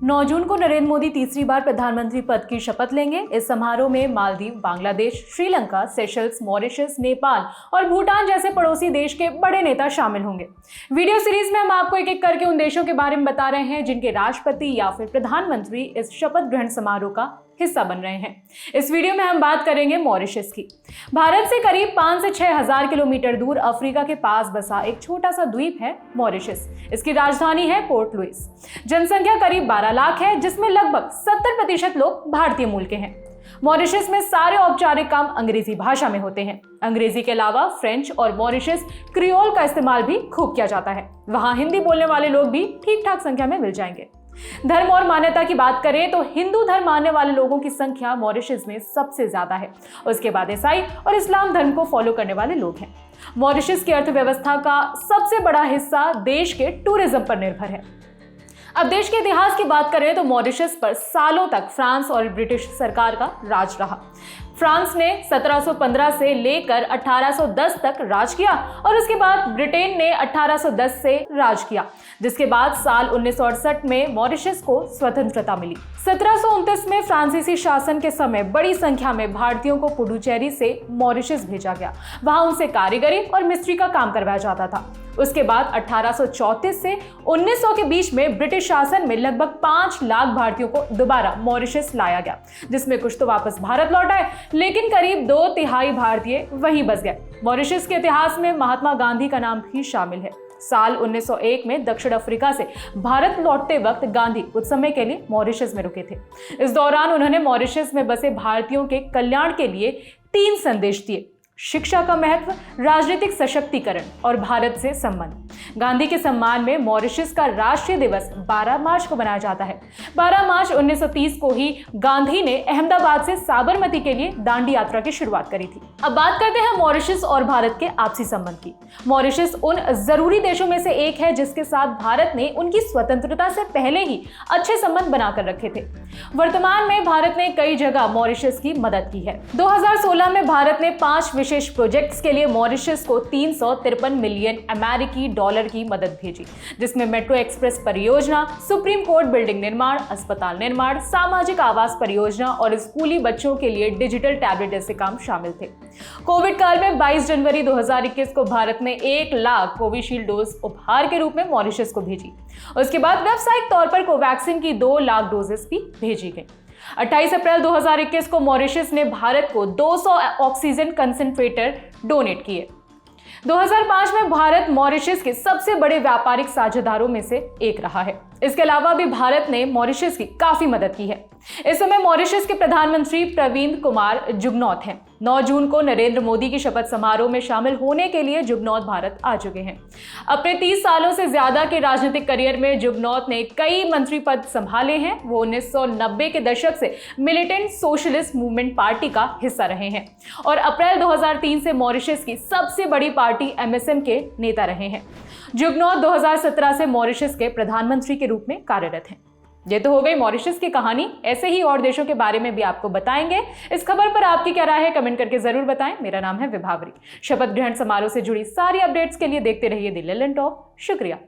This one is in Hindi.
9 जून को नरेंद्र मोदी तीसरी बार प्रधानमंत्री पद की शपथ लेंगे। इस समारोह में मालदीव, बांग्लादेश, श्रीलंका, सेशल्स, मॉरिशस, नेपाल और भूटान जैसे पड़ोसी देश के बड़े नेता शामिल होंगे। वीडियो सीरीज में हम आपको एक एक करके उन देशों के बारे में बता रहे हैं जिनके राष्ट्रपति या फिर प्रधानमंत्री इस शपथ ग्रहण समारोह का हिस्सा बन रहे हैं। इस वीडियो में हम बात करेंगे मॉरिशस की। भारत से करीब 5 से 6 हजार किलोमीटर दूर अफ्रीका के पास बसा एक छोटा सा द्वीप है मॉरिशस। इसकी राजधानी है पोर्ट लुइस। जनसंख्या करीब 12 लाख है, जिसमें लगभग 70% लोग भारतीय मूल के हैं। मॉरिशस में सारे औपचारिक काम अंग्रेजी भाषा में होते हैं। अंग्रेजी के अलावा फ्रेंच और मॉरिशस क्रियोल का इस्तेमाल भी खूब किया जाता है। वहां हिंदी बोलने वाले लोग भी ठीक ठाक संख्या में मिल जाएंगे। धर्म और मान्यता की बात करें तो हिंदू धर्म मानने वाले लोगों की संख्या मॉरिशस में सबसे ज्यादा है। उसके बाद ईसाई और इस्लाम धर्म को फॉलो करने वाले लोग हैं। मॉरिशस की अर्थव्यवस्था का सबसे बड़ा हिस्सा देश के टूरिज्म पर निर्भर है। अब देश के इतिहास की बात करें तो मॉरिशस पर सालों तक फ्रांस और ब्रिटिश सरकार का राज रहा। फ्रांस ने 1715 से लेकर 1810 तक राज किया और उसके बाद ब्रिटेन ने 1810 से राज किया, जिसके बाद साल 1968 में मॉरिशस को स्वतंत्रता मिली। 1729 में फ्रांसीसी शासन के समय बड़ी संख्या में भारतीयों को पुडुचेरी से मॉरिशस भेजा गया। वहां उनसे कारीगरी और मिस्ट्री का काम करवाया जाता था। उसके बाद 1834 से 1900 के बीच में ब्रिटिश शासन में लगभग 5 लाख भारतीयों को दोबारा मॉरिशस लाया गया, जिसमें कुछ तो वापस भारत लौट आए, लेकिन करीब 2/3 भारतीय वहीं बस गए। मॉरिशस के इतिहास में महात्मा गांधी का नाम भी शामिल है। साल 1901 में दक्षिण अफ्रीका से भारत लौटते वक्त गांधी कुछ समय के लिए मॉरिशस में रुके थे। इस दौरान उन्होंने मॉरिशस में बसे भारतीयों के कल्याण के लिए 3 संदेश दिए: शिक्षा का महत्व, राजनीतिक सशक्तिकरण और भारत से संबंध। गांधी के सम्मान में मॉरिशस का राष्ट्रीय दिवस 12 मार्च को मनाया जाता है। 12 मार्च 1930 को ही गांधी ने अहमदाबाद से साबरमती के लिए दांडी यात्रा की शुरुआत करी थी। अब बात करते हैं मॉरिशस और भारत के आपसी संबंध की। मॉरिशस उन जरूरी देशों में से एक है जिसके साथ भारत ने उनकी स्वतंत्रता से पहले ही अच्छे संबंध बनाकर रखे थे। वर्तमान में भारत ने कई जगह मॉरिशस की मदद की है। 2016 में भारत ने 5 विशेष प्रोजेक्ट्स के लिए मॉरिशस को 353 मिलियन अमेरिकी डॉलर की मदद भेजी, जिसमें मेट्रो एक्सप्रेस परियोजना, सुप्रीम कोर्ट बिल्डिंग निर्माण, अस्पताल निर्माण, सामाजिक आवास परियोजना और स्कूली बच्चों के लिए डिजिटल टैबलेट जैसे काम शामिल थे। कोविड काल में 22 जनवरी 2021 को भारत ने 1 लाख कोविशील्ड डोज उपहार के रूप में मॉरिशस को भेजी। उसके बाद व्यावसायिक तौर पर कोवैक्सीन की 2 लाख डोजेस भी भेजी गई। 28 अप्रैल 2021 को मॉरिशस ने भारत को 200 ऑक्सीजन कंसंट्रेटर डोनेट किए। 2005 में भारत मॉरिशस के सबसे बड़े व्यापारिक साझेदारों में से एक रहा है। इसके अलावा भी भारत ने मॉरिशस की काफी मदद की है। इस समय मॉरिशस के प्रधानमंत्री प्रविंद कुमार जुगनौथ हैं। 9 जून को नरेंद्र मोदी की शपथ समारोह में शामिल होने के लिए जुगनौथ भारत आ चुके हैं। अपने 30 सालों से ज्यादा के राजनीतिक करियर में जुगनौथ ने कई मंत्री पद संभाले हैं। वो 1990 के दशक से मिलिटेंट सोशलिस्ट मूवमेंट पार्टी का हिस्सा रहे हैं और अप्रैल 2003 से मॉरिशस की सबसे बड़ी पार्टी MSM के नेता रहे हैं। जुगनौथ 2017 से मॉरिशस के प्रधानमंत्री के रूप में कार्यरत हैं। ये तो हो गई मॉरिशस की कहानी। ऐसे ही और देशों के बारे में भी आपको बताएंगे। इस खबर पर आपकी क्या राय है, कमेंट करके जरूर बताएं। मेरा नाम है विभावरी। शपथ ग्रहण समारोह से जुड़ी सारी अपडेट्स के लिए देखते रहिए द ललन टॉप। शुक्रिया।